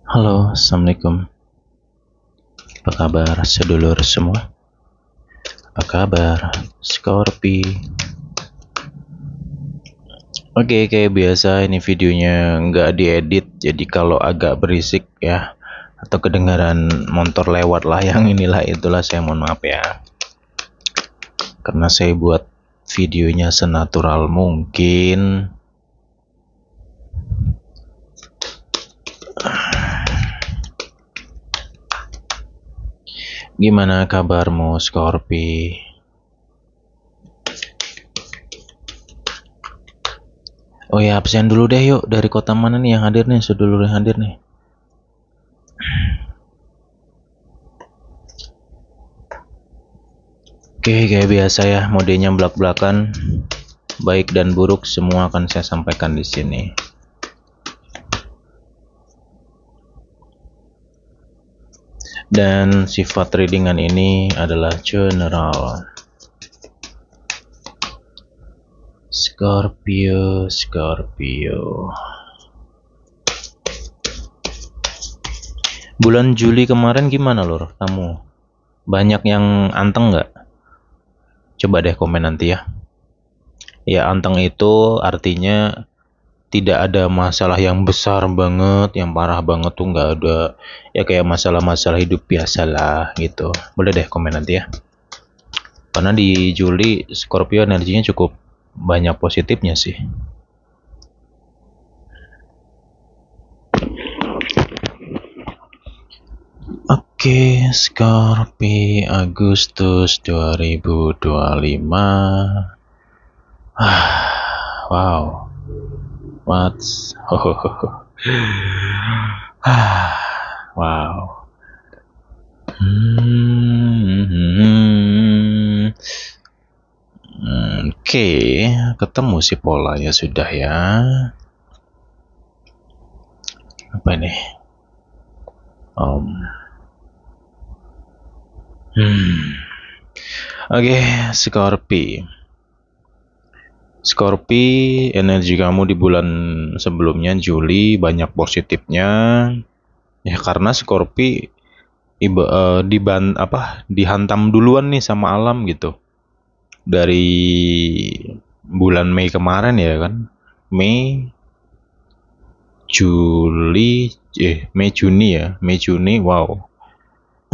Halo, Assalamualaikum. Apa kabar sedulur semua? Apa kabar, Scorpi? Oke, kayak biasa ini videonya nggak diedit, jadi kalau agak berisik ya, atau kedengaran motor lewat lah yang inilah itulah saya mohon maaf ya. Karena saya buat videonya senatural mungkin. Gimana kabarmu, Scorpi? Oh ya, absen dulu deh yuk. Dari kota mana nih yang hadir nih, sedulur yang hadir nih? Oke, kayak biasa ya, modenya belak-belakan. Baik dan buruk semua akan saya sampaikan di sini. Dan sifat readingan ini adalah general. Scorpio. Bulan Juli kemarin gimana lor kamu? Banyak yang anteng nggak? Coba deh komen nanti ya. Ya anteng itu artinya tidak ada masalah yang besar banget, yang parah banget tuh nggak ada. Ya kayak masalah-masalah hidup biasa lah gitu. Boleh deh komen nanti ya. Karena di Juli Scorpio energinya cukup banyak positifnya sih. Oke, Scorpio Agustus 2025. Wow. What's wow. Oke, ketemu sih polanya sudah ya. Apa nih? Oke, Scorpi, energi kamu di bulan sebelumnya Juli banyak positifnya. Ya karena Scorpi dihantam duluan nih sama alam gitu. Dari bulan Mei kemarin ya kan. Mei Juni, wow.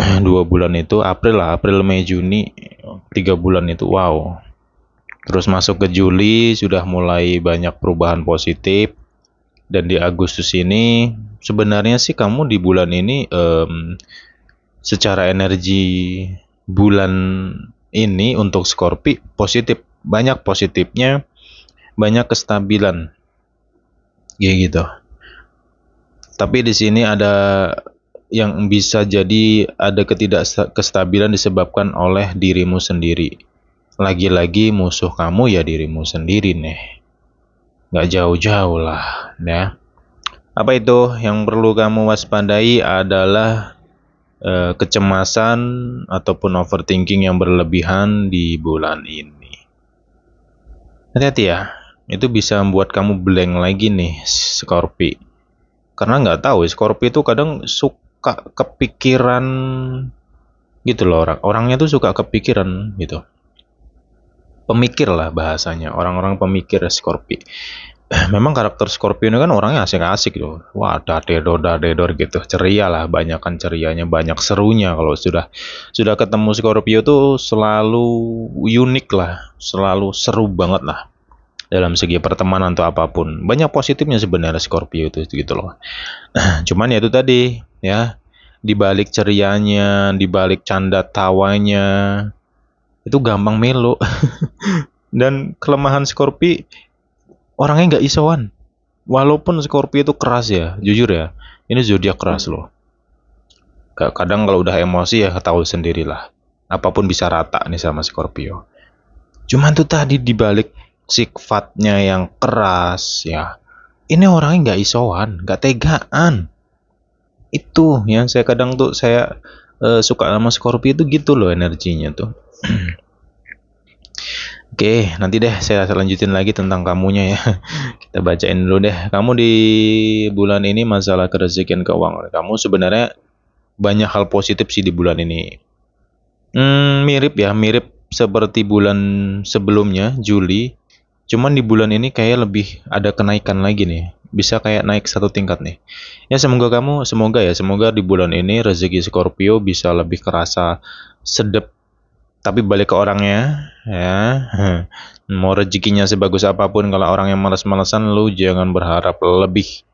2 bulan itu April, Mei, Juni, 3 bulan itu wow. Terus masuk ke Juli sudah mulai banyak perubahan positif. Dan di Agustus ini sebenarnya sih kamu di bulan ini secara energi bulan ini untuk Scorpio positif, banyak positifnya, banyak kestabilan. Ya gitu. Tapi di sini ada yang bisa jadi ada ketidakkestabilan disebabkan oleh dirimu sendiri. Lagi-lagi musuh kamu ya dirimu sendiri nih. Nggak jauh-jauh lah ya. Apa itu yang perlu kamu waspadai adalah kecemasan ataupun overthinking yang berlebihan di bulan ini. Hati-hati ya, itu bisa membuat kamu blank lagi nih Scorpio. Karena nggak tahu Scorpio itu kadang suka kepikiran gitu loh orangnya tuh suka kepikiran gitu. Pemikir lah bahasanya, orang-orang pemikir Scorpio. Memang karakter Scorpio ini kan orangnya asik-asik loh. Wah, dadedor gitu. Ceria lah, banyakan cerianya, banyak serunya. Kalau sudah ketemu Scorpio tuh selalu unik lah, selalu seru banget lah dalam segi pertemanan atau apapun. Banyak positifnya sebenarnya Scorpio itu gitu loh. Cuman ya itu tadi ya, di balik cerianya, di balik canda tawanya itu gampang melo. Dan kelemahan Scorpio orangnya nggak isoan. Walaupun Scorpio itu keras ya, jujur ya, ini zodiak keras loh. Kadang kalau udah emosi ya tahu sendirilah. Apapun bisa rata nih sama Scorpio. Cuman tuh tadi dibalik sifatnya yang keras ya, ini orangnya nggak isoan, nggak tegaan. Itu yang saya kadang tuh saya suka sama Scorpio itu gitu loh energinya tuh. Oke, nanti deh saya lanjutin lagi tentang kamunya ya. Kita bacain dulu deh. Kamu di bulan ini masalah kerezekian keuangan. Kamu sebenarnya banyak hal positif sih di bulan ini. Mirip ya, mirip seperti bulan sebelumnya, Juli. Cuman di bulan ini kayak lebih ada kenaikan lagi nih. Bisa kayak naik satu tingkat nih. Ya semoga di bulan ini rezeki Scorpio bisa lebih kerasa sedep, tapi balik ke orangnya ya. Mau rezekinya sebagus apapun, kalau orang yang malas-malasan, lu jangan berharap lebih.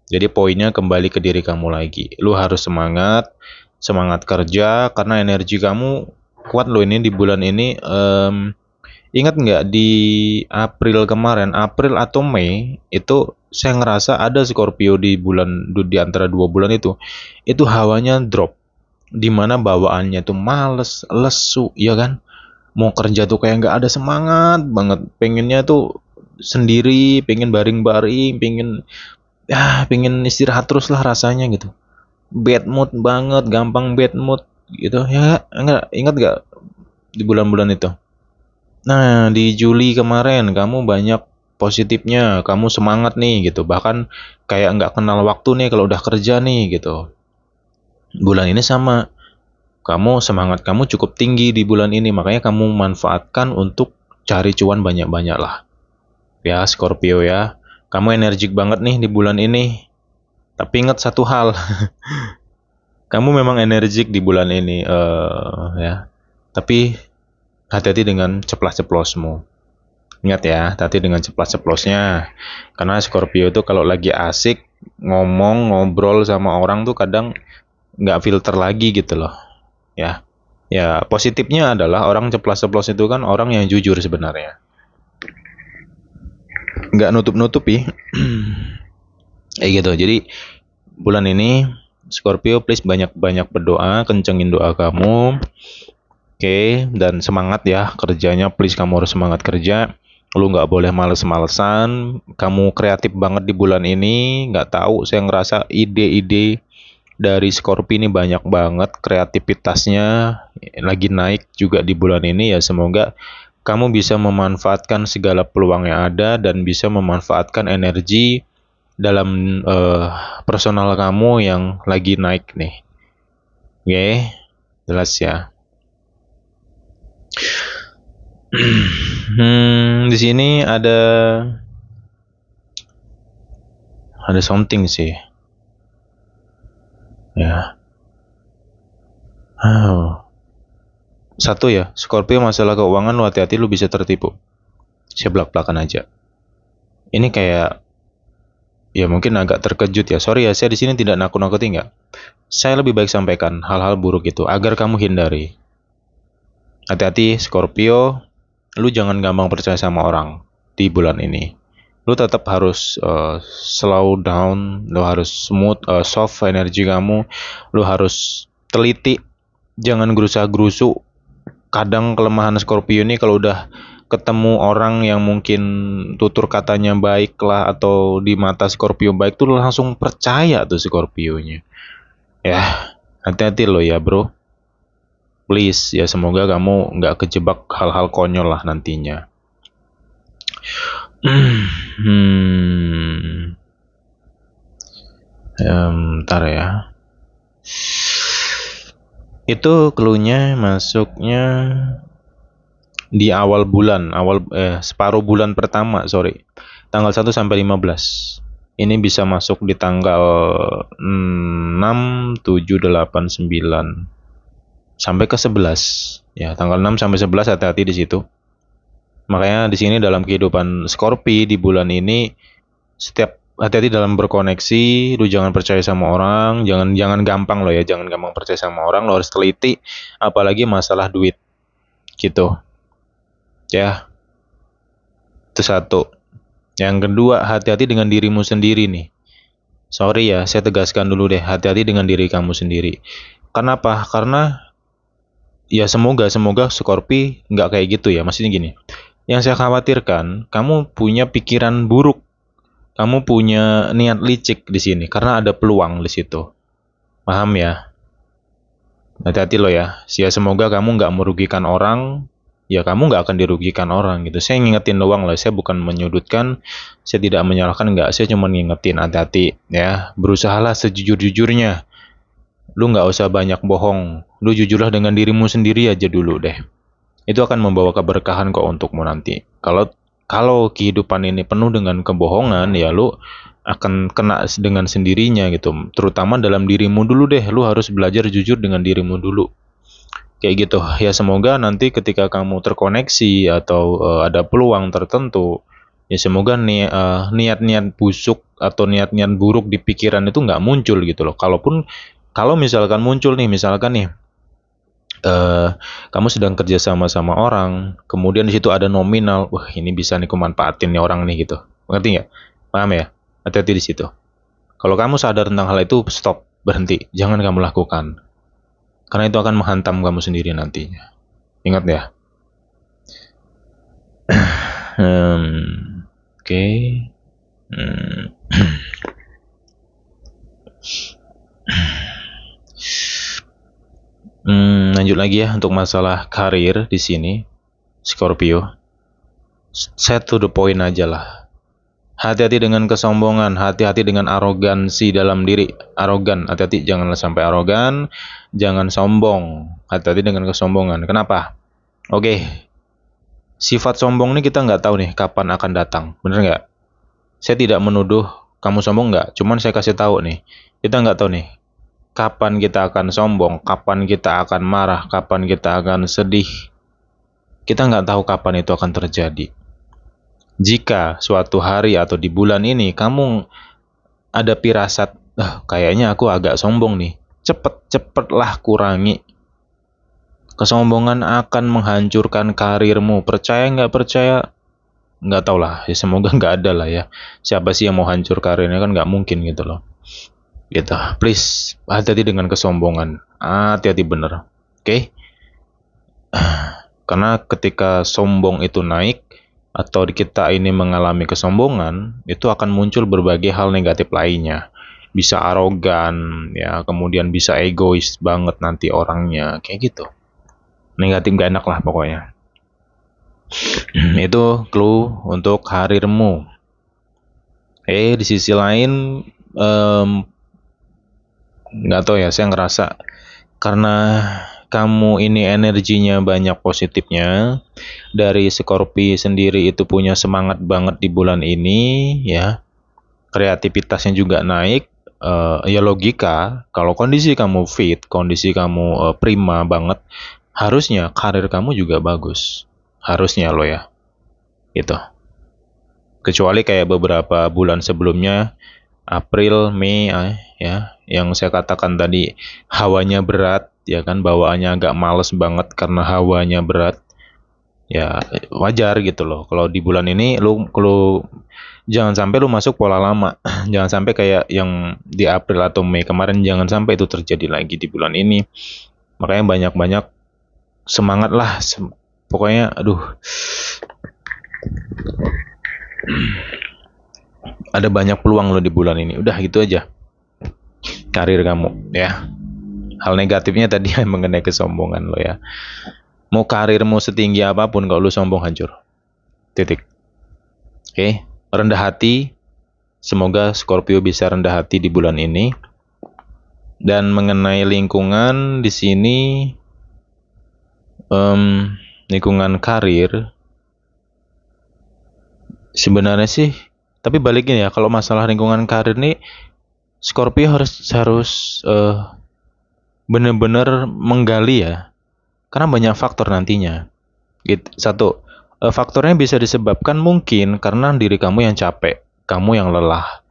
Jadi poinnya kembali ke diri kamu lagi. Lu harus semangat, semangat kerja karena energi kamu kuat lo ini di bulan ini. Ingat nggak di April kemarin, April atau Mei itu saya ngerasa ada Scorpio di antara 2 bulan itu hawanya drop, dimana bawaannya tuh males, lesu, ya kan? Mau kerja tuh kayak nggak ada semangat banget, pengennya tuh sendiri, pengen baring-baring, pengen istirahat terus lah rasanya gitu. Bad mood banget, gampang bad mood gitu ya. Enggak, ingat nggak di bulan-bulan itu? Nah, di Juli kemarin kamu banyak positifnya, kamu semangat nih gitu. Bahkan kayak nggak kenal waktu nih kalau udah kerja nih gitu. Bulan ini sama, kamu semangat kamu cukup tinggi di bulan ini, makanya kamu manfaatkan untuk cari cuan banyak-banyak lah. Ya, Scorpio ya. Kamu energik banget nih di bulan ini. Tapi ingat satu hal, kamu memang energik di bulan ini, ya. Tapi hati-hati dengan ceplas-ceplosmu. Ingat ya, hati-hati dengan ceplas-ceplosnya. Karena Scorpio itu kalau lagi asik ngomong, ngobrol sama orang tuh kadang nggak filter lagi gitu loh. Ya, ya positifnya adalah orang ceplas-ceplos itu kan orang yang jujur sebenarnya. Nggak nutup-nutupi. Kayak gitu. Jadi bulan ini Scorpio please banyak-banyak berdoa, kencengin doa kamu. Oke, dan semangat ya kerjanya, please kamu harus semangat kerja. Lu nggak boleh males-malesan. Kamu kreatif banget di bulan ini. Nggak tahu, saya ngerasa ide-ide dari Scorpio ini banyak banget. Kreativitasnya lagi naik juga di bulan ini ya. Semoga kamu bisa memanfaatkan segala peluang yang ada dan bisa memanfaatkan energi dalam personal kamu yang lagi naik nih. Oke, jelas ya. Di sini ada something sih. Ya. Satu ya, Scorpio masalah keuangan lu hati-hati, lu bisa tertipu. Saya belak-belakan aja. Ini kayak ya mungkin agak terkejut ya. Sorry ya, saya di sini tidak nakut-nakuti nggak. Saya lebih baik sampaikan hal-hal buruk itu agar kamu hindari. Hati-hati Scorpio, lu jangan gampang percaya sama orang di bulan ini. Lu tetap harus slow down, lu harus smooth, soft energi kamu, lu harus teliti, jangan gerusa-gerusu. Kadang kelemahan Scorpio ini kalau udah ketemu orang yang mungkin tutur katanya baik lah atau di mata Scorpio baik tuh langsung percaya tuh Scorpionya. Ya, hati-hati lo ya bro. Please ya, semoga kamu nggak kejebak hal-hal konyol lah nantinya. Bentar ya. Itu clue-nya masuknya di awal bulan, separuh bulan pertama, sorry. Tanggal 1 sampai 15. Ini bisa masuk di tanggal 6, 7, 8, 9 sampai ke 11. Ya, tanggal 6 sampai 11 hati-hati di situ. Makanya di sini dalam kehidupan Scorpio di bulan ini setiap hati-hati dalam berkoneksi, lu jangan percaya sama orang, jangan gampang lo ya, jangan gampang percaya sama orang, lo harus teliti apalagi masalah duit. Gitu. Ya, itu satu. Yang kedua, hati-hati dengan dirimu sendiri nih. Sorry ya, saya tegaskan dulu deh, hati-hati dengan diri kamu sendiri. Kenapa? Karena ya semoga Scorpio nggak kayak gitu ya. Maksudnya gini, yang saya khawatirkan, kamu punya pikiran buruk, kamu punya niat licik di sini karena ada peluang di situ. Paham ya? Hati-hati lo ya. Ya semoga kamu nggak merugikan orang. ya kamu nggak akan dirugikan orang gitu. Saya ngingetin doang lah, saya bukan menyudutkan, saya tidak menyalahkan, nggak, saya cuma ngingetin hati-hati ya, berusahalah sejujur-jujurnya, lu nggak usah banyak bohong, lu jujurlah dengan dirimu sendiri aja dulu deh, itu akan membawa keberkahan kok untukmu nanti. Kalau kalau kehidupan ini penuh dengan kebohongan, ya lu akan kena dengan sendirinya gitu, terutama dalam dirimu dulu deh, lu harus belajar jujur dengan dirimu dulu. Kayak gitu. Ya semoga nanti ketika kamu terkoneksi atau ada peluang tertentu, ya semoga niat-niat busuk atau niat-niat buruk di pikiran itu nggak muncul gitu loh. Kalau misalkan muncul nih, misalkan nih eh, kamu sedang kerja sama orang, kemudian di situ ada nominal, wah ini bisa nih kumanfaatin nih orang nih gitu. Ngerti nggak? Paham ya? Hati-hati di situ. Kalau kamu sadar tentang hal itu, stop, berhenti, jangan kamu lakukan. Karena itu akan menghantam kamu sendiri nantinya. Ingat ya. Oke. Hmm. Lanjut lagi ya untuk masalah karir di sini, Scorpio. Set to the point aja lah. Hati-hati dengan kesombongan, hati-hati dengan arogansi dalam diri. Arogan, hati-hati, janganlah sampai arogan, jangan sombong. Hati-hati dengan kesombongan. Kenapa? Oke, sifat sombong ini kita nggak tahu nih kapan akan datang, bener nggak? Saya tidak menuduh kamu sombong nggak, cuman saya kasih tahu nih, kita nggak tahu nih kapan kita akan sombong, kapan kita akan marah, kapan kita akan sedih. Kita nggak tahu kapan itu akan terjadi. Jika suatu hari atau di bulan ini kamu ada pirasat, kayaknya aku agak sombong nih, cepet-cepetlah kurangi. Kesombongan akan menghancurkan karirmu. Percaya nggak percaya? Nggak tau lah. Ya, semoga nggak ada lah ya. Siapa sih yang mau hancur karirnya, kan nggak mungkin gitu loh. Gitu. Please, hati-hati dengan kesombongan. Hati-hati bener. Oke? Karena ketika sombong itu naik, atau kita ini mengalami kesombongan, itu akan muncul berbagai hal negatif lainnya. Bisa arogan, ya, kemudian bisa egois banget nanti orangnya, kayak gitu. Negatif gak enak lah pokoknya. Itu clue untuk karirmu. Di sisi lain, nggak tahu ya, saya ngerasa karena kamu ini energinya banyak positifnya, dari Scorpio sendiri itu punya semangat banget di bulan ini ya, kreativitasnya juga naik. Ya logika, kalau kondisi kamu fit, kondisi kamu prima banget, harusnya karir kamu juga bagus, harusnya lo ya, gitu. Kecuali kayak beberapa bulan sebelumnya, April, Mei, ya, yang saya katakan tadi, hawanya berat, ya kan, bawaannya agak males banget karena hawanya berat. Ya wajar gitu loh. Kalau di bulan ini kalau jangan sampai lu masuk pola lama. Jangan sampai kayak yang di April atau Mei kemarin, jangan sampai itu terjadi lagi di bulan ini. Makanya banyak-banyak semangat lah. Pokoknya aduh. Ada banyak peluang lo di bulan ini. Udah gitu aja. Karir kamu ya. Hal negatifnya tadi mengenai kesombongan lo ya. Mau karirmu setinggi apapun, kalau lu sombong hancur. Titik. Oke, rendah hati. Semoga Scorpio bisa rendah hati di bulan ini. Dan mengenai lingkungan di sini, lingkungan karir, sebenarnya sih, tapi balikin ya, kalau masalah lingkungan karir nih, Scorpio harus benar-benar menggali ya, karena banyak faktor nantinya. Gitu. Satu, faktornya bisa disebabkan mungkin karena diri kamu yang capek, kamu yang lelah,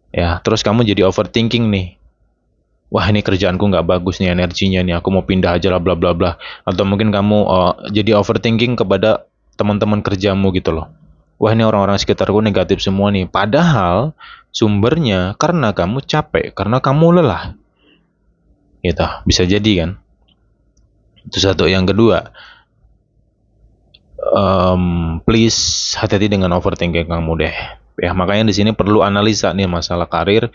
ya. Terus kamu jadi overthinking nih. Wah ini kerjaanku nggak bagus nih energinya nih, aku mau pindah aja lah bla bla bla. Atau mungkin kamu jadi overthinking kepada teman-teman kerjamu gitu loh. Wah ini orang-orang sekitarku negatif semua nih. Padahal sumbernya karena kamu capek, karena kamu lelah. Gitu, bisa jadi kan. Itu satu. Yang kedua, please hati-hati dengan overthinking kamu deh. Ya makanya di sini perlu analisa nih masalah karir,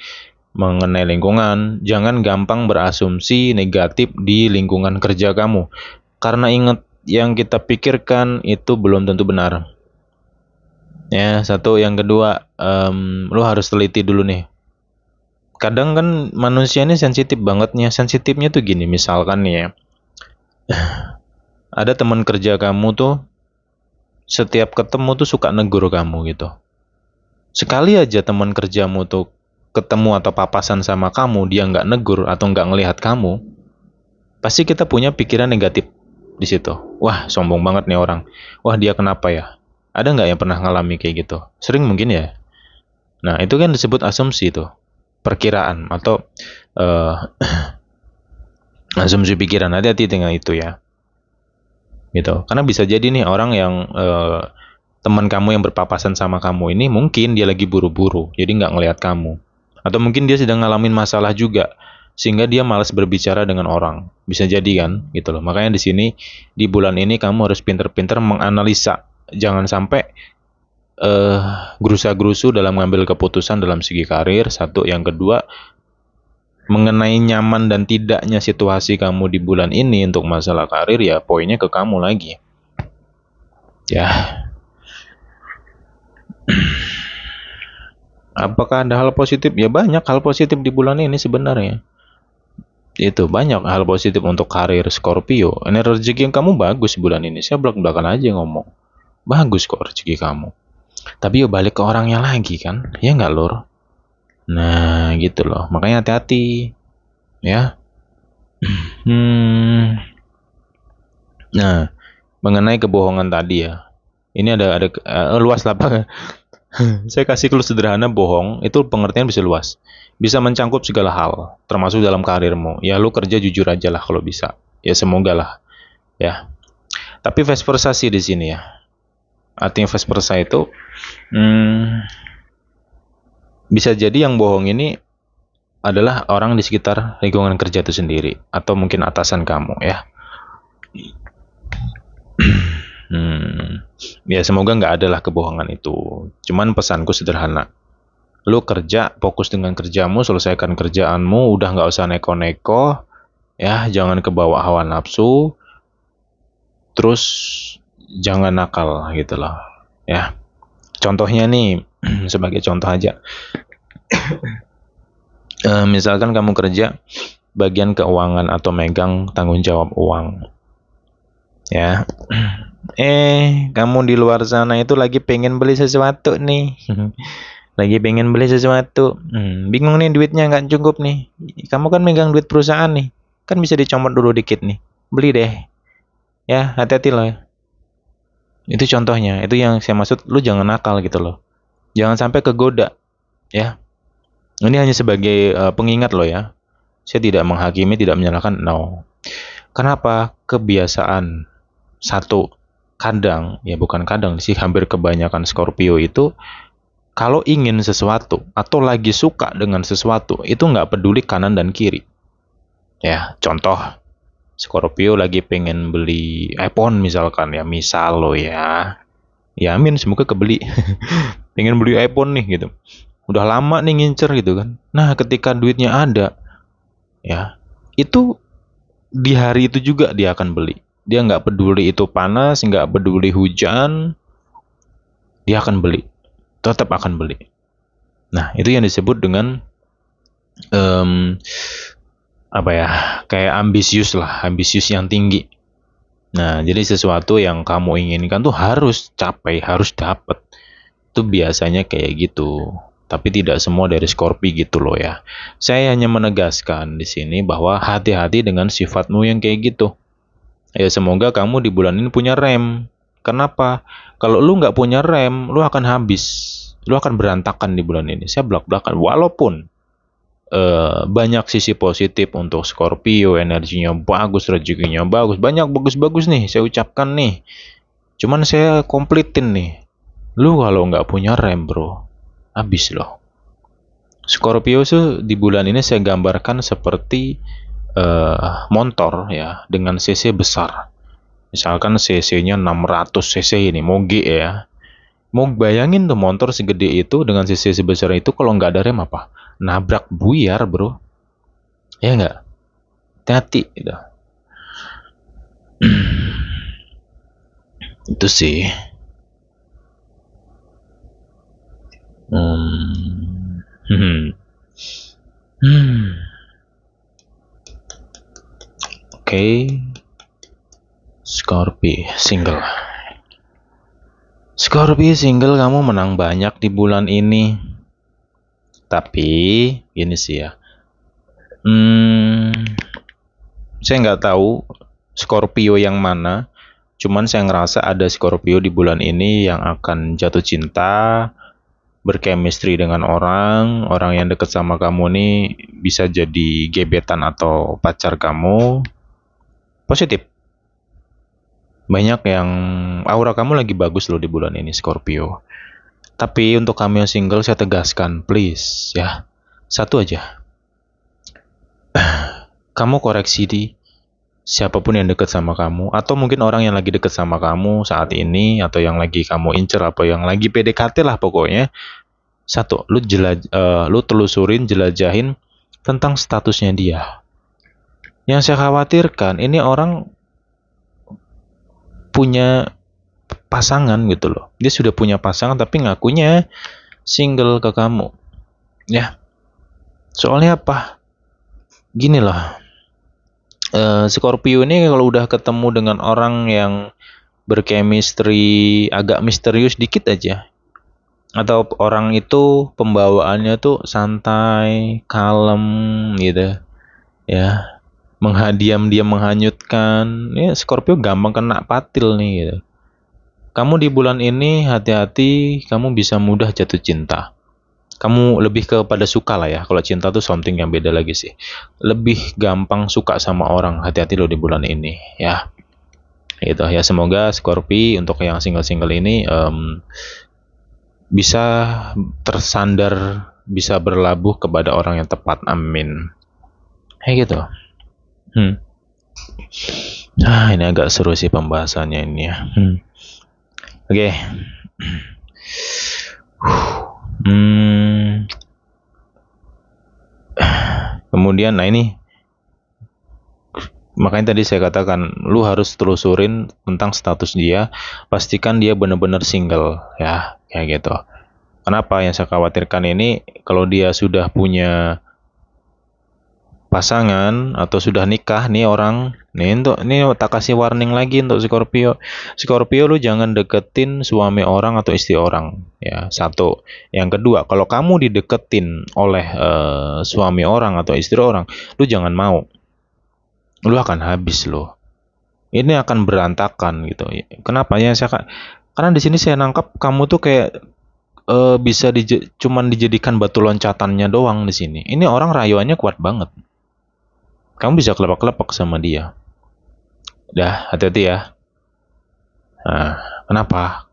mengenai lingkungan. Jangan gampang berasumsi negatif di lingkungan kerja kamu. Karena ingat, yang kita pikirkan itu belum tentu benar. Ya, satu. Yang kedua, lu harus teliti dulu nih. Kadang kan manusia ini sensitif bangetnya. Sensitifnya tuh gini, misalkan nih ya, ada teman kerja kamu tuh setiap ketemu tuh suka negur kamu gitu. Sekali aja teman kerjamu tuh ketemu atau papasan sama kamu, dia nggak negur atau nggak ngelihat kamu, pasti kita punya pikiran negatif di situ. Wah, sombong banget nih orang. Wah, dia kenapa ya? Ada nggak yang pernah ngalami kayak gitu? Sering mungkin ya. Nah, itu kan disebut asumsi tuh, perkiraan atau eh, asumsi pikiran. Hati-hati dengan itu ya. Gitu. Karena bisa jadi nih orang yang teman kamu yang berpapasan sama kamu ini mungkin dia lagi buru-buru, jadi nggak ngelihat kamu. Atau mungkin dia sedang ngalamin masalah juga, sehingga dia malas berbicara dengan orang. Bisa jadi kan, gitu loh. Makanya di sini di bulan ini kamu harus pinter-pinter menganalisa. Jangan sampai gerusa-gerusu dalam mengambil keputusan dalam segi karir. Satu, yang kedua, mengenai nyaman dan tidaknya situasi kamu di bulan ini untuk masalah karir, ya poinnya ke kamu lagi. Ya, apakah ada hal positif? Ya banyak hal positif di bulan ini sebenarnya. Itu banyak hal positif untuk karir Scorpio. Ini rezeki yang kamu bagus bulan ini. Saya belak-belakan aja ngomong. Bagus kok rezeki kamu. Tapi yuk balik ke orangnya lagi kan. Ya nggak lur? Nah gitu loh. Makanya hati-hati. Ya. Nah, mengenai kebohongan tadi ya. Ini ada luas lah Pak. Saya kasih clue sederhana, bohong itu pengertian bisa luas. Bisa mencangkup segala hal, termasuk dalam karirmu. Ya lu kerja jujur aja lah kalau bisa. Ya semoga lah. Ya. Tapi vice versa sih di sini ya. Artinya vice versa itu bisa jadi yang bohong ini adalah orang di sekitar lingkungan kerja itu sendiri atau mungkin atasan kamu ya. Ya semoga nggak ada lah kebohongan itu. Cuman pesanku sederhana. Lu kerja, fokus dengan kerjamu, selesaikan kerjaanmu, udah nggak usah neko-neko, ya jangan kebawa hawa nafsu, terus jangan nakal gitu loh, ya. Contohnya nih, sebagai contoh aja, misalkan kamu kerja bagian keuangan atau megang tanggung jawab uang, ya. Kamu di luar sana itu lagi pengen beli sesuatu nih. Lagi pengen beli sesuatu, bingung nih duitnya nggak cukup nih. Kamu kan megang duit perusahaan nih, kan bisa dicomot dulu dikit nih, beli deh. Ya hati-hati loh. Itu contohnya, itu yang saya maksud. Lu jangan nakal gitu loh, jangan sampai kegoda. Ya, ini hanya sebagai pengingat loh ya. Saya tidak menghakimi, tidak menyalahkan, no. Kenapa? Kebiasaan satu, kadang ya bukan kadang sih, hampir kebanyakan Scorpio itu kalau ingin sesuatu atau lagi suka dengan sesuatu itu nggak peduli kanan dan kiri. Ya, contoh Scorpio lagi pengen beli iPhone misalkan ya, misal lo ya. Ya amin, semoga kebeli. Pengen beli iPhone nih gitu. Udah lama nih ngincer gitu kan. Nah, ketika duitnya ada, ya itu di hari itu juga dia akan beli. Dia nggak peduli itu panas, nggak peduli hujan, dia akan beli. Tetap akan beli. Nah, itu yang disebut dengan apa ya, kayak ambisius lah, ambisius yang tinggi. Nah, jadi sesuatu yang kamu inginkan tuh harus capai, harus dapat. Itu biasanya kayak gitu. Tapi tidak semua dari Scorpio gitu loh ya. Saya hanya menegaskan di sini bahwa hati-hati dengan sifatmu yang kayak gitu. Ya semoga kamu di bulan ini punya rem. Kenapa? Kalau lu nggak punya rem, lu akan habis. Lu akan berantakan di bulan ini. Saya belak-belakan. Walaupun banyak sisi positif untuk Scorpio, energinya bagus, rezekinya bagus, banyak bagus-bagus nih saya ucapkan nih. Cuman saya komplitin nih. Lu kalau nggak punya rem bro, habis loh. Scorpio tuh di bulan ini saya gambarkan seperti motor ya dengan cc besar. Misalkan cc-nya 600 cc ini, moge ya. Mau bayangin tuh motor segede itu dengan cc sebesar itu kalau nggak ada rem apa? Nabrak buyar bro. Ya nggak? Hati-hati gitu. Itu sih. Hmm. Hmm. Hmm. Oke. Scorpio single kamu menang banyak di bulan ini. Tapi gini sih ya. Hmm, saya nggak tahu Scorpio yang mana. Cuman saya ngerasa ada Scorpio di bulan ini yang akan jatuh cinta, berchemistry dengan orang, orang yang deket sama kamu nih bisa jadi gebetan atau pacar kamu. Positif. Banyak yang aura kamu lagi bagus loh di bulan ini Scorpio. Tapi untuk kamu yang single saya tegaskan, please ya. Satu aja. Kamu koreksi di siapapun yang dekat sama kamu, atau mungkin orang yang lagi dekat sama kamu saat ini, atau yang lagi kamu incer, apa yang lagi PDKT lah pokoknya. Satu, lu telusurin, jelajahin tentang statusnya dia. Yang saya khawatirkan, ini orang punya pasangan gitu loh. Dia sudah punya pasangan tapi ngakunya single ke kamu. Ya, soalnya apa? Gini loh, Scorpio ini kalau udah ketemu dengan orang yang berchemistry agak misterius dikit aja, atau orang itu pembawaannya tuh santai, kalem gitu ya, diam-diam menghanyutkan, ya Scorpio gampang kena patil nih gitu. Kamu di bulan ini hati-hati, kamu bisa mudah jatuh cinta. Kamu lebih kepada suka lah ya. Kalau cinta tuh something yang beda lagi sih. Lebih gampang suka sama orang. Hati-hati lo di bulan ini ya. Itu ya, semoga Scorpio untuk yang single-single ini bisa tersandar, bisa berlabuh kepada orang yang tepat. Amin. Kayak gitu. Ini agak seru sih pembahasannya ini ya. Oke. Kemudian, nah ini makanya tadi saya katakan, lu harus telusurin tentang status dia, pastikan dia benar-benar single ya, kayak gitu. Kenapa yang saya khawatirkan ini, kalau dia sudah punya pasangan atau sudah nikah nih orang, ini tak kasih warning lagi untuk Scorpio. Scorpio, lu jangan deketin suami orang atau istri orang ya. Satu. Yang kedua, kalau kamu dideketin oleh suami orang atau istri orang, lu jangan mau. Lu akan habis loh. Ini akan berantakan gitu. Kenapa ya karena di sini saya nangkap kamu tuh kayak bisa cuman dijadikan batu loncatannya doang di sini. Ini orang rayuannya kuat banget. Kamu bisa kelepak-kelepak sama dia. Dah, hati-hati ya. Nah, kenapa?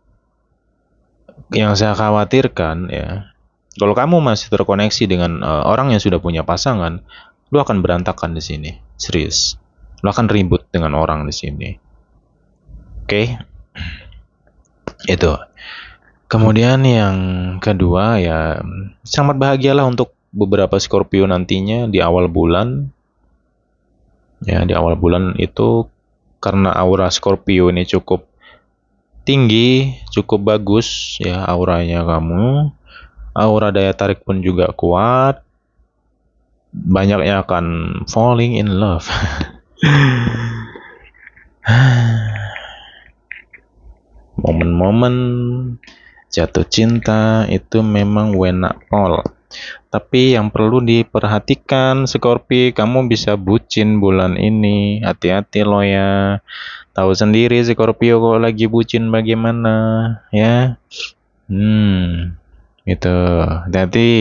Yang saya khawatirkan ya, kalau kamu masih terkoneksi dengan orang yang sudah punya pasangan, lu akan berantakan di sini. Serius. Lu akan ribut dengan orang di sini. Oke? Itu. Kemudian yang kedua ya, sangat bahagialah untuk beberapa Scorpio nantinya di awal bulan. Ya, di awal bulan itu karena aura Scorpio ini cukup tinggi, cukup bagus ya auranya kamu. Aura daya tarik pun juga kuat. Banyaknya akan falling in love. Momen-momen jatuh cinta itu memang wena pol. Tapi yang perlu diperhatikan Scorpio, kamu bisa bucin bulan ini. Hati-hati lo ya. Tahu sendiri Scorpio kok lagi bucin bagaimana ya. Itu. Hati-hati.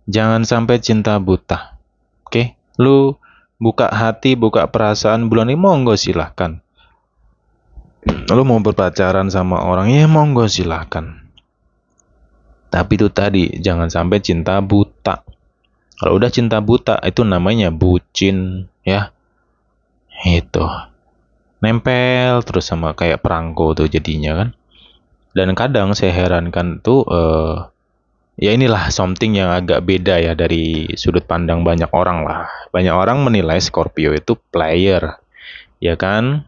Jangan sampai cinta buta. Oke? Lu buka hati, buka perasaan bulan ini, monggo silahkan. Lu mau berpacaran sama orang, ya monggo silahkan. Tapi itu tadi, jangan sampai cinta buta. Kalau udah cinta buta, itu namanya bucin, ya. Itu. Nempel terus sama kayak perangko tuh jadinya kan. Dan kadang saya herankan tuh, ya inilah something yang agak beda ya dari sudut pandang banyak orang lah. Banyak orang menilai Scorpio itu player, ya kan?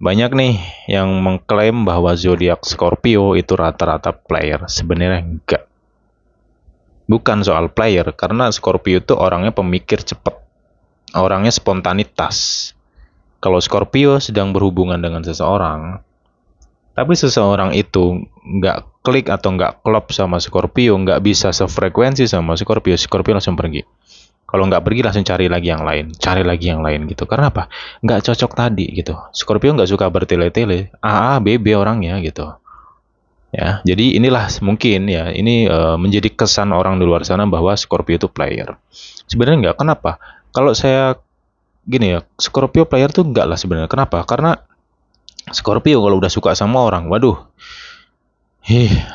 Banyak nih yang mengklaim bahwa zodiak Scorpio itu rata-rata player. Sebenarnya enggak. Bukan soal player, karena Scorpio itu orangnya pemikir cepat, orangnya spontanitas. Kalau Scorpio sedang berhubungan dengan seseorang, tapi seseorang itu nggak klik atau nggak klop sama Scorpio, nggak bisa sefrekuensi sama Scorpio, Scorpio langsung pergi. Kalau nggak pergi langsung cari lagi yang lain, cari lagi yang lain gitu. Karena apa? Nggak cocok tadi gitu. Scorpio nggak suka bertele-tele, A, B, B orangnya gitu. Ya, jadi inilah mungkin ya, ini menjadi kesan orang di luar sana bahwa Scorpio itu player. Sebenarnya enggak. Kenapa? Kalau saya gini ya, Scorpio player tuh enggak lah sebenarnya. Kenapa? Karena Scorpio kalau udah suka sama orang, waduh,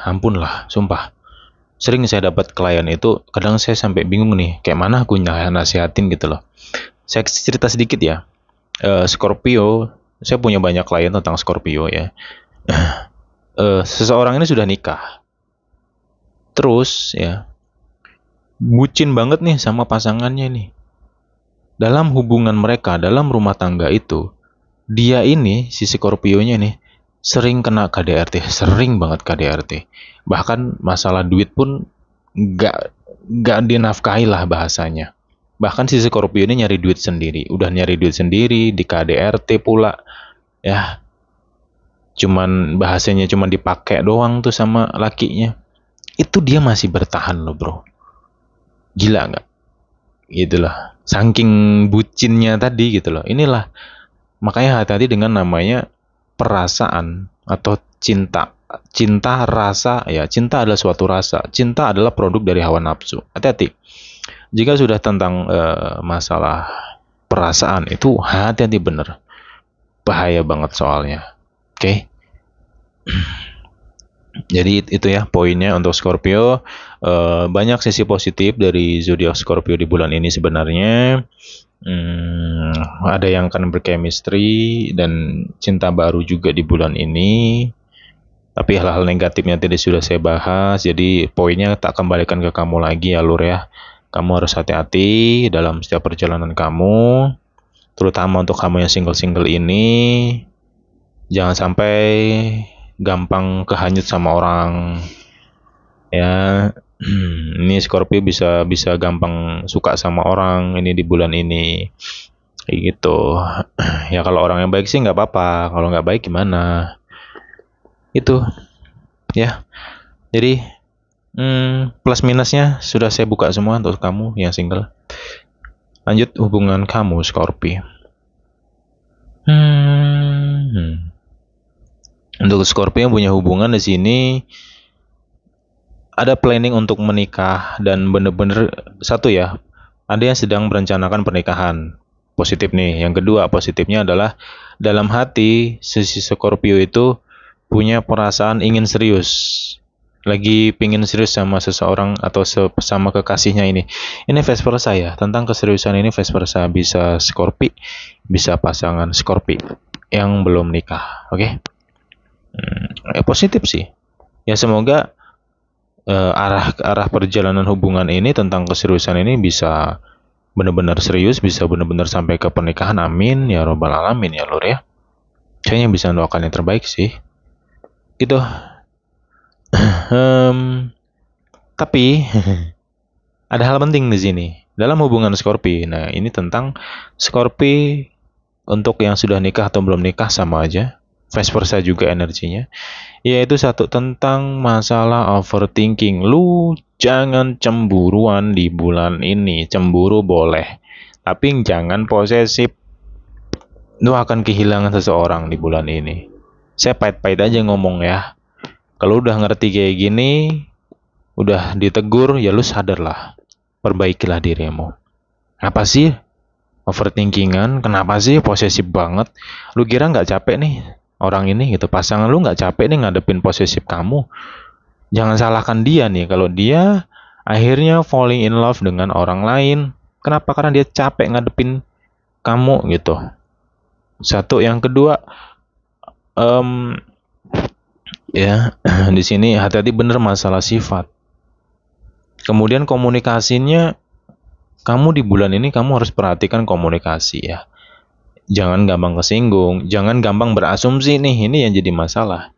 ampun lah, sumpah. Sering saya dapat klien itu, kadang saya sampai bingung nih, kayak mana aku nasihatin gitu loh. Saya cerita sedikit ya. Scorpio, saya punya banyak klien tentang Scorpio ya. Seseorang ini sudah nikah, terus ya bucin banget nih sama pasangannya nih. Dalam hubungan mereka, dalam rumah tangga itu, dia ini, si Scorpio-nya nih, sering kena KDRT, sering banget KDRT. Bahkan masalah duit pun nggak dinafkahi lah bahasanya. Bahkan si Scorpio ini nyari duit sendiri, udah nyari duit sendiri, di KDRT pula, ya cuman bahasanya cuma dipakai doang tuh sama lakinya. Itu dia masih bertahan loh bro, gila nggak? Gitu loh, saking bucinnya tadi gitu loh. Inilah makanya hati-hati dengan namanya perasaan atau cinta. Cinta rasa ya, cinta adalah suatu rasa, cinta adalah produk dari hawa nafsu. Hati-hati jika sudah tentang masalah perasaan itu, hati-hati bener, bahaya banget soalnya. Oke. Jadi itu ya poinnya untuk Scorpio. Banyak sisi positif dari zodiak Scorpio di bulan ini sebenarnya. Ada yang akan berchemistry dan cinta baru juga di bulan ini. Tapi hal-hal negatifnya tadi sudah saya bahas. Jadi poinnya tak kembalikan ke kamu lagi ya Lur ya. Kamu harus hati-hati dalam setiap perjalanan kamu. Terutama untuk kamu yang single-single ini. Jangan sampai gampang kehanyut sama orang. Ya, ini Scorpio bisa gampang suka sama orang ini di bulan ini. Kayak gitu. Ya kalau orang yang baik sih nggak apa-apa. Kalau nggak baik gimana? Itu ya. Jadi plus minusnya sudah saya buka semua untuk kamu yang single. Lanjut hubungan kamu Scorpio. Untuk Scorpio yang punya hubungan di sini ada planning untuk menikah dan bener-bener satu ya, ada yang sedang merencanakan pernikahan. Positif nih. Yang kedua positifnya adalah dalam hati sisi Scorpio itu punya perasaan ingin serius. Lagi pingin serius sama seseorang atau sama kekasihnya ini. Ini vice versa ya. Tentang keseriusan ini vice versa. Bisa Scorpio, bisa pasangan Scorpio yang belum nikah. Oke? Positif sih. Ya semoga arah perjalanan hubungan ini tentang keseriusan ini bisa benar-benar serius, bisa benar-benar sampai ke pernikahan. Amin ya robbal alamin ya Lur ya. Kayaknya bisa doakan yang terbaik sih. Gitu. Tapi ada hal penting di sini dalam hubungan Scorpio. Nah, ini tentang Scorpio untuk yang sudah nikah atau belum nikah sama aja. Vice versa juga energinya. Yaitu satu tentang masalah overthinking. Lu jangan cemburuan di bulan ini. Cemburu boleh, tapi jangan posesif. Lu akan kehilangan seseorang di bulan ini. Saya pahit-pahit aja ngomong ya. Kalau udah ngerti kayak gini, udah ditegur, ya lu sadarlah. Perbaikilah dirimu. Apa sih overthinkingan? Kenapa sih posesif banget? Lu kira nggak capek nih orang ini gitu? Pasangan lu nggak capek nih ngadepin posesif kamu? Jangan salahkan dia nih kalau dia akhirnya falling in love dengan orang lain. Kenapa? Karena dia capek ngadepin kamu gitu. Satu, yang kedua, ya di sini hati-hati bener masalah sifat. Kemudian komunikasinya, kamu di bulan ini kamu harus perhatikan komunikasi ya. Jangan gampang kesinggung, jangan gampang berasumsi nih, ini yang jadi masalah.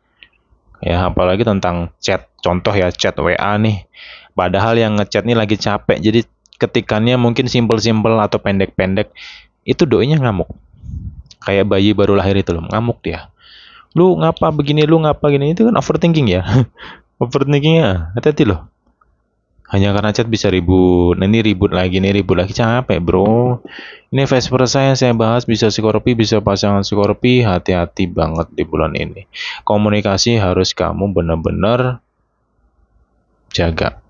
Ya, apalagi tentang chat. Contoh ya, chat WA nih. Padahal yang ngechat nih lagi capek, jadi ketikannya mungkin simpel-simpel atau pendek-pendek. Itu doinya ngamuk. Kayak bayi baru lahir itu loh, ngamuk dia. Lu ngapa begini, lu ngapa gini, itu kan overthinking ya. Overthinkingnya, hati-hati loh. Hanya karena chat bisa ribut, nah, ini ribut lagi, nih ribut lagi, capek bro. Ini vice versa yang saya bahas, bisa Scorpio, bisa pasangan Scorpio, hati-hati banget di bulan ini. Komunikasi harus kamu benar-benar jaga.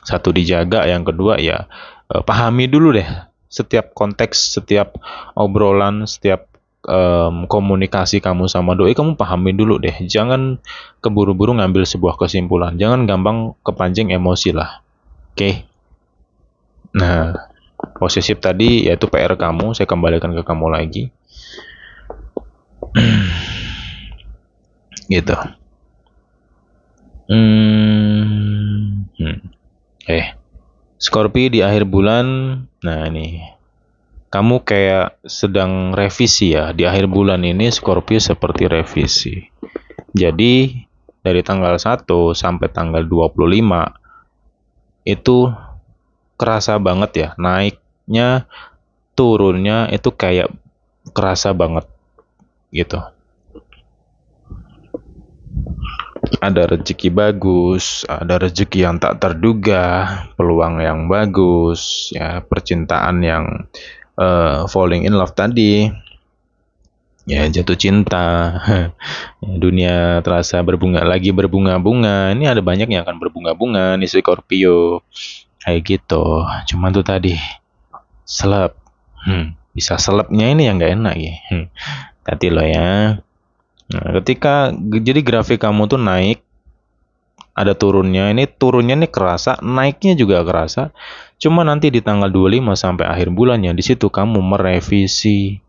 Satu dijaga, yang kedua ya pahami dulu deh setiap konteks, setiap obrolan, setiap komunikasi kamu sama doi, kamu pahami dulu deh. Jangan keburu-buru ngambil sebuah kesimpulan, jangan gampang kepancing emosi lah. Oke. Nah, posesif tadi yaitu PR kamu, saya kembalikan ke kamu lagi. Gitu. Scorpio di akhir bulan, nah ini, kamu kayak sedang revisi ya. Di akhir bulan ini Scorpio seperti revisi. Jadi, dari tanggal 1 sampai tanggal 25, itu kerasa banget ya, naiknya, turunnya itu kayak kerasa banget gitu. Ada rezeki bagus, ada rezeki yang tak terduga, peluang yang bagus, ya percintaan yang falling in love tadi, ya jatuh cinta, dunia terasa berbunga-bunga. Ini ada banyak yang akan berbunga-bunga nih Scorpio, kayak gitu. Cuman tuh tadi seleb, bisa selebnya ini yang nggak enak ya. Hati lo ya. Nah, ketika jadi grafik kamu tuh naik, ada turunnya. Ini turunnya nih kerasa, naiknya juga kerasa. Cuma nanti di tanggal 25 sampai akhir bulannya, di situ kamu merevisi.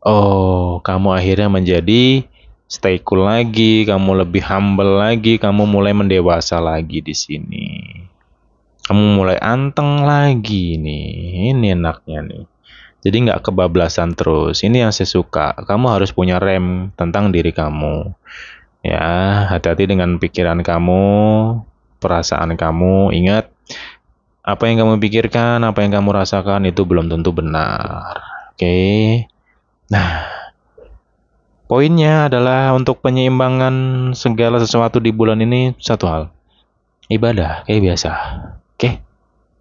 Oh, kamu akhirnya menjadi stay cool lagi, kamu lebih humble lagi, kamu mulai mendewasa lagi di sini. Kamu mulai anteng lagi nih. Ini enaknya nih. Jadi nggak kebablasan terus. Ini yang saya suka. Kamu harus punya rem tentang diri kamu. Ya, hati-hati dengan pikiran kamu, perasaan kamu. Ingat, apa yang kamu pikirkan, apa yang kamu rasakan itu belum tentu benar. Oke. Nah, poinnya adalah untuk penyeimbangan segala sesuatu di bulan ini satu hal. Ibadah, kayak biasa. Oke.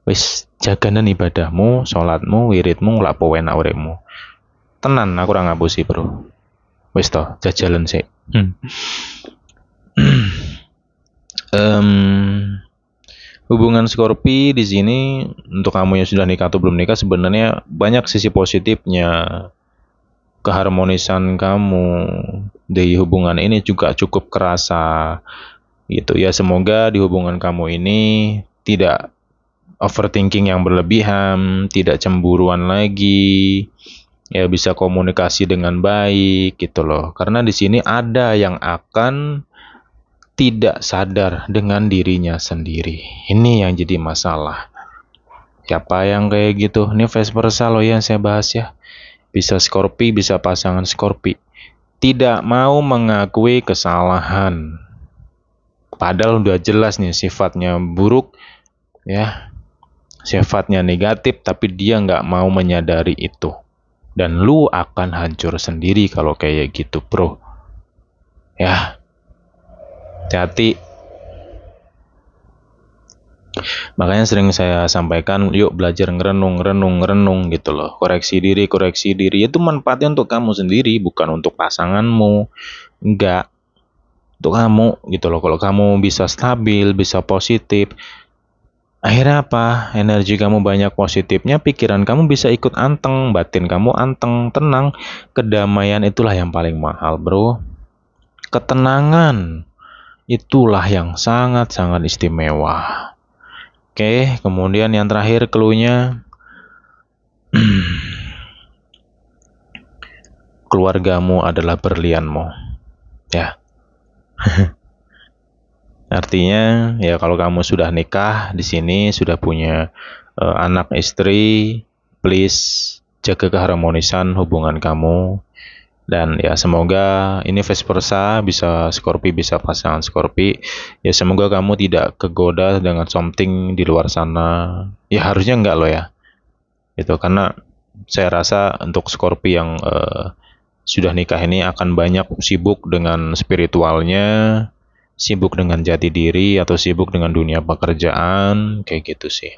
Wis jaganan ibadahmu, sholatmu, wiridmu, nglapo enak uripmu. Tenan aku ora ngapusi, Bro. Wis to, jajalan sik. Hubungan Scorpio di sini untuk kamu yang sudah nikah atau belum nikah sebenarnya banyak sisi positifnya. Keharmonisan kamu di hubungan ini juga cukup kerasa gitu ya. Semoga di hubungan kamu ini tidak overthinking yang berlebihan, tidak cemburuan lagi, ya bisa komunikasi dengan baik gitu loh. Karena di sini ada yang akan tidak sadar dengan dirinya sendiri. Ini yang jadi masalah. Siapa yang kayak gitu? Ini vice versa loh yang saya bahas ya. Bisa Scorpio, bisa pasangan Scorpio. Tidak mau mengakui kesalahan. Padahal udah jelas nih sifatnya buruk, ya. Sifatnya negatif, tapi dia nggak mau menyadari itu. Dan lu akan hancur sendiri kalau kayak gitu, bro. Ya, hati-hati. Makanya sering saya sampaikan, yuk belajar ngerenung gitu loh. Koreksi diri. Itu manfaatnya untuk kamu sendiri, bukan untuk pasanganmu. Enggak. Untuk kamu gitu loh. Kalau kamu bisa stabil, bisa positif, akhirnya apa? Energi kamu banyak positifnya, pikiran kamu bisa ikut anteng, batin kamu anteng, tenang. Kedamaian itulah yang paling mahal, bro. Ketenangan itulah yang sangat-sangat istimewa. Oke, kemudian yang terakhir clue-nya, keluargamu adalah berlianmu. Ya. Artinya ya kalau kamu sudah nikah di sini, sudah punya anak istri, please jaga keharmonisan hubungan kamu. Dan ya semoga ini vice versa, bisa Scorpio bisa pasangan Scorpio. Ya semoga kamu tidak kegoda dengan something di luar sana. Ya harusnya enggak loh ya. Itu karena saya rasa untuk Scorpio yang sudah nikah ini akan banyak sibuk dengan spiritualnya, sibuk dengan jati diri atau sibuk dengan dunia pekerjaan, kayak gitu sih.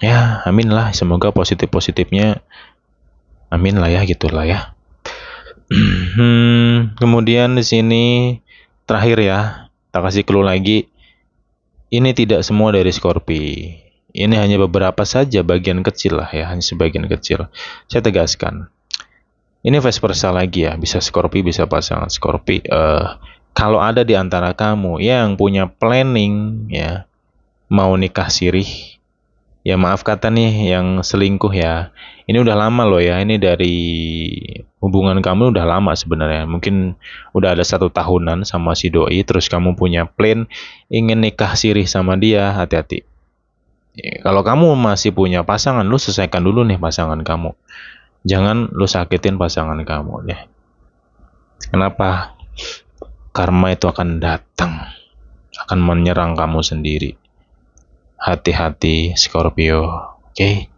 Ya, amin lah, semoga positif-positifnya, amin lah ya, gitulah ya. Kemudian di sini terakhir ya, tak kasih clue lagi. Ini tidak semua dari Scorpio. Ini hanya beberapa saja bagian kecil lah ya, hanya sebagian kecil. Saya tegaskan. Ini vice versa lagi ya, bisa Scorpio, bisa pasangan Scorpio. Kalau ada di antara kamu yang punya planning ya, mau nikah sirih, ya maaf kata nih yang selingkuh ya. Ini udah lama loh ya, ini dari hubungan kamu udah lama sebenarnya. Mungkin udah ada 1 tahunan sama si doi, terus kamu punya plan ingin nikah sirih sama dia, hati-hati. Ya, kalau kamu masih punya pasangan, lu selesaikan dulu nih pasangan kamu. Jangan lu sakitin pasangan kamu deh. Kenapa? Karma itu akan datang, akan menyerang kamu sendiri. Hati-hati Scorpio, oke?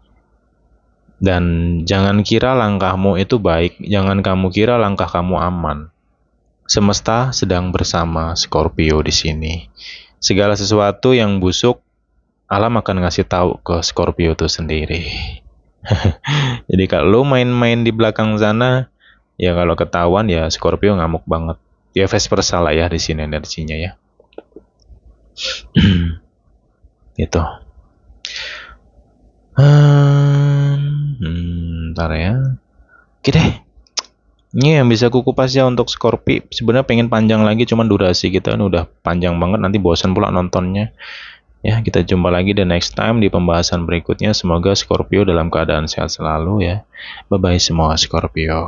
Dan jangan kira langkahmu itu baik, jangan kamu kira langkah kamu aman. Semesta sedang bersama Scorpio di sini. Segala sesuatu yang busuk, alam akan ngasih tahu ke Scorpio itu sendiri. Jadi kalau lo main-main di belakang sana, ya kalau ketahuan ya Scorpio ngamuk banget. Ya vice versa lah ya di sini energinya ya. Gitu. Ntar ya. Oke deh. Ini yang bisa kukupas ya untuk Scorpio. Sebenarnya pengen panjang lagi, cuman durasi kita ini udah panjang banget. Nanti bosan pula nontonnya. Ya, kita jumpa lagi the next time di pembahasan berikutnya. Semoga Scorpio dalam keadaan sehat selalu ya. Bye-bye semua Scorpio.